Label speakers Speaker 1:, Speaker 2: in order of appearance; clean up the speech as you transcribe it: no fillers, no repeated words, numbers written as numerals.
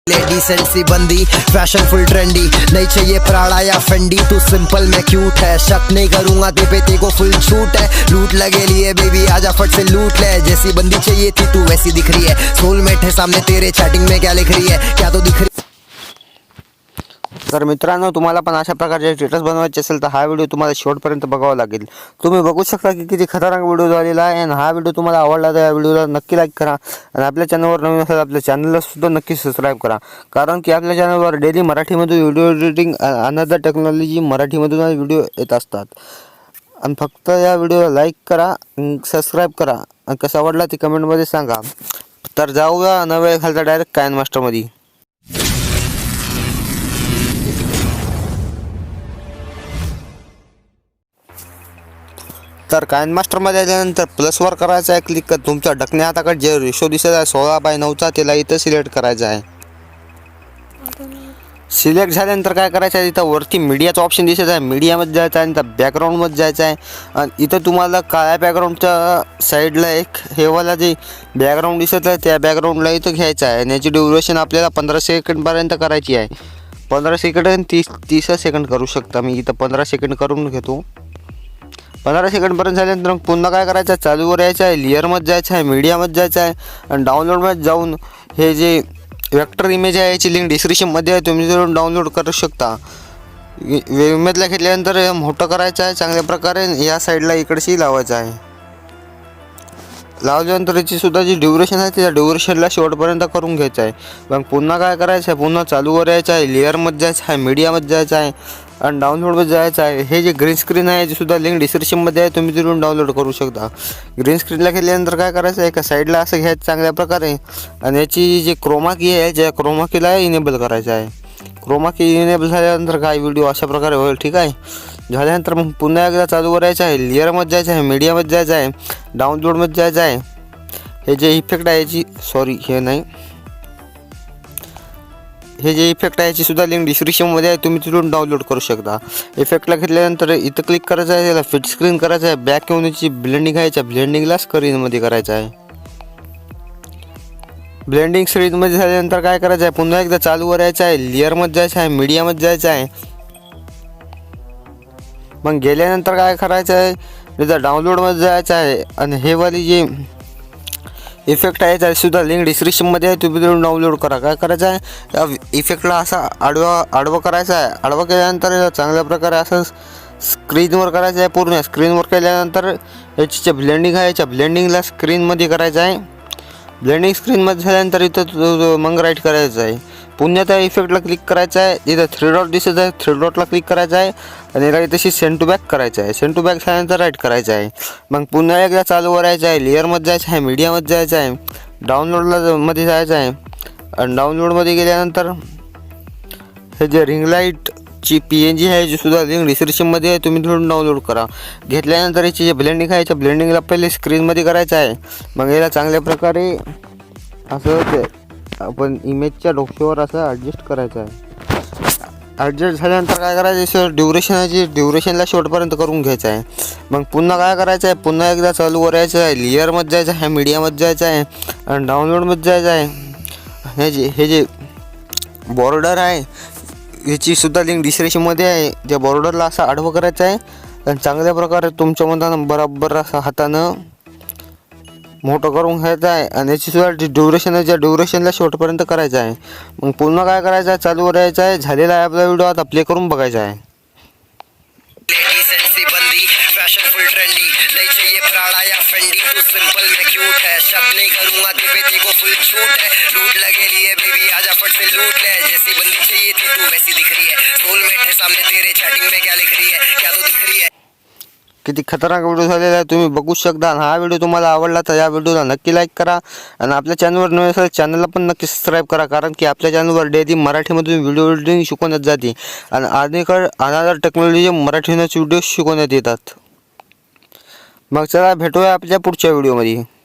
Speaker 1: Decent C बंदी, fashion फुल trendy, नहीं चाहिए प्राड़ा या फेंडी, तू सिंपल में क्यूट है, शक नहीं करूंगा ते पे तेको फुल छूट है, लूट लगे लिए बेबी आजा फट से लूट ले, जैसी बंदी चाहिए थी तू वैसी दिख रही है, सोलमेट है सामने तेरे, चैटिंग में क्या लिख रही है, क्या तो दिख रही है।
Speaker 2: तर मित्रांनो, तुम्हाला पण अशा प्रकारचे स्टेटस बनवायचे असेल तर हा व्हिडिओ तुम्हाला शेवटपर्यंत बघावा लागेल। तुम्ही बघू शकता की किती खतरनाक व्हिडिओ झालेला आहे आणि हा व्हिडिओ तुम्हाला आवडला तर या व्हिडिओला नक्की लाईक करा आणि आपल्या चॅनलवर नवीन असेल आपल्या चॅनलला सुद्धा नक्की सबस्क्राइब करा, कारण की आपल्या चॅनलवर डेली मराठीमध्ये व्हिडिओ एडिटिंग अनदर टेक्नॉलॉजी मराठीमधून व्हिडिओ येत असतात। आणि फक्त या व्हिडिओला लाईक करा, सबस्क्राइब करा आणि कसा आवडला ते कमेंटमध्ये सांगा। तर जाऊया नव्या खालचा डायरेक्ट काइनमास्टरमध्ये। तर काइनमास्टरमध्ये आल्यानंतर प्लसवर करायचं आहे क्लिक कर। तुमच्या ढकण्या हाताकडे जे रेशो दिसत आहे 16:9 त्याला इथं सिलेक्ट करायचं आहे। सिलेक्ट झाल्यानंतर काय करायचं आहे, इथं वरती मीडियाचं ऑप्शन दिसत आहे, मीडियामध्ये जायचं आहे आणि त्या बॅकग्राऊंडमध्ये जायचं आहे आणि इथं तुम्हाला काळ्या बॅकग्राऊंडच्या साईडला एक हेवाला जे बॅकग्राऊंड दिसत आहे त्या बॅकग्राऊंडला इथं घ्यायचं आहे आणि याची ड्युरेशन आपल्याला 15 सेकंडपर्यंत करायची आहे। 15 सेकंड आणि 30 सेकंड करू शकता। मी इथं 15 सेकंड करून घेतो। 15 सेकंडपर्यंत झाल्यानंतर पुन्हा काय करायचं आहे, चालूवर यायचं आहे, लेअरमध्ये जायचं आहे, मीडियामध्ये जायचं आहे आणि डाउनलोडमध्ये जाऊन हे जे वेक्टर इमेज आहे याची लिंक डिस्क्रिप्शनमध्ये आहे, तुम्ही जरूर डाउनलोड करू शकता। इमेजला घेतल्यानंतर मोठं करायचं आहे चांगल्या प्रकारे, या साईडला इकडची लावायचं आहे। लावल्यानंतर याची सुद्धा जी ड्युरेशन आहे त्या ड्युरेशनला शेवटपर्यंत करून घ्यायचं आहे। मग पुन्हा काय करायचं आहे, पुन्हा चालूवर यायचं आहे, लेअरमध्ये जायचं आहे, मीडियामध्ये जायचं आहे आणि डाउनलोडमध्ये जायचं आहे। हे जे ग्रीन स्क्रीन आहे याची सुद्धा लिंक डिस्क्रिप्शनमध्ये आहे, तुम्ही तिथून डाउनलोड करू शकता। ग्रीन स्क्रीनला घेतल्यानंतर काय करायचं आहे, एका साईडला असं घ्यायचं चांगल्या प्रकारे आणि याची जी क्रोमा की आहे त्या क्रोमा कीला इनेबल करायचं आहे। क्रोमा की इनेबल झाल्यानंतर काय व्हिडिओ अशा प्रकारे होईल, ठीक आहे। झाल्यानंतर मग पुन्हा एकदा चालूवर यायचं आहे, लेअरमध्ये जायचं आहे, मीडियामध्ये जायचं आहे, डाउनलोडमध्ये जायचं आहे। हे जे इफेक्ट आहे याची हे नाही, हे जे इफेक्ट आहे याची सुद्धा लिंक डिस्क्रिप्शनमध्ये आहे, तुम्ही तिथून डाउनलोड करू शकता। इफेक्टला घेतल्यानंतर इथं क्लिक करायचं आहे, त्याला फिट स्क्रीन करायचं आहे, बॅक येऊन याची ब्लेंडिंग आहे त्या ब्लेंडिंगला स्क्रीनमध्ये करायचं आहे। ब्लेंडिंग स्क्रीनमध्ये झाल्यानंतर काय करायचं आहे, पुन्हा एकदा चालूवर यायचं आहे, लेअरमध्ये जायचं आहे, मीडियामध्ये जायचं आहे। मग गेल्यानंतर काय करायचं आहे, तिथं डाउनलोडमध्ये जायचं आहे आणि हे वाली जे इफेक्ट आहे त्यासुद्धा लिंक डिस्क्रिप्शनमध्ये आहे, तुम्ही तिथून डाउनलोड करा। काय करायचं आहे, या इफेक्टला असा आडवं करायचं आहे। आडवं केल्यानंतर चांगल्या प्रकारे असं स्क्रीनवर करायचं आहे, पूर्ण स्क्रीनवर केल्यानंतर याची जे ब्लेंडिंग आहे याच्या ब्लेंडिंगला स्क्रीनमध्ये करायचं आहे। ब्लेंडिंग स्क्रीनमध्ये झाल्यानंतर इथं मग राईट करायचं आहे, पुन्हा त्या इफेक्टला क्लिक करायचं आहे, इथं 3 डॉट दिसत आहे 3 डॉटला क्लिक करायचं आहे आणि याला तशी सेंड टू बॅक करायचं आहे। सेंड टू बॅक झाल्यानंतर राईट करायचं आहे। मग पुन्हा एकदा चालूवर यायचं आहे, लेअरमध्ये जायचं आहे, मीडियामध्ये जायचं आहे, डाउनलोडला मध्ये जायचं आहे आणि डाउनलोडमध्ये गेल्यानंतर हे जे रिंग लाईटची PNG आहे जी सुद्धा लिंक डिस्क्रिप्शनमध्ये आहे, तुम्ही तिथून डाउनलोड करा। घेतल्यानंतर याची जे ब्लेंडिंग आहे याच्या ब्लेंडिंगला पहिले स्क्रीनमध्ये करायचं आहे। मग याला चांगल्या प्रकारे असं आपण इमेजच्या डोक्यावर असं ॲडजस्ट करायचं आहे। ॲडजस्ट झाल्यानंतर काय करायचं, ड्युरेशनला शेवटपर्यंत करून घ्यायचं आहे। मग पुन्हा काय करायचं आहे, पुन्हा एकदा चालूवर यायचं आहे, लेअरमध्ये जायचं आहे, मीडियामध्ये जायचं आहे आणि डाउनलोडमध्ये जायचं आहे। हे जे बॉर्डर आहे याची सुद्धा लिंक डिस्क्रिप्शनमध्ये आहे, त्या बॉर्डरला असं आडवं करायचं आहे आणि चांगल्या प्रकारे तुमच्या मनानं बरोबर असं हातानं मोठं करून घ्यायचं आहे आणि याची सुद्धा ड्युरेशन आहे त्या ड्युरेशनला शेवटपर्यंत करायचं आहे। मग पुन्हा काय करायचं आहे, चालूवर यायचं आहे। झालेला आहे आपला व्हिडिओ, आता प्ले करून बघायचा आहे।
Speaker 1: डिसेंट सी बंदी, फैशन फुल ट्रेंडी, नहीं चाहिए प्राड़ा या फेंडी, तू सिंपल में क्यूट है, शक नहीं करूंगा ते पे तेको फुल छूट है, लूट लगे लिए बेबी आजा फट से लूट ले, जैसी बंदी चाहिए थी तू वैसी दिख रही है, सोलमेट है सामने तेरे, चैटिंग में क्या लिख रही है, क्या तो दिख रही है।
Speaker 2: किती खतरनाक व्हिडिओ झालेला आहे, तुम्ही बघू शकता। हा व्हिडिओ तुम्हाला आवडला तर या व्हिडिओला नक्की लाईक करा आणि आपल्या चॅनलवर नवीन असेल चॅनलला पण नक्की सबस्क्राइब करा, कारण की आपल्या चॅनलवर डेली मराठीमधून व्हिडिओ एडिटिंग शिकवण्यात जाते आणि अनदर टेक्नॉलॉजी मराठीनंच व्हिडिओ शिकवण्यात येतात। मग चला भेटूया आपल्या पुढच्या व्हिडिओमध्ये।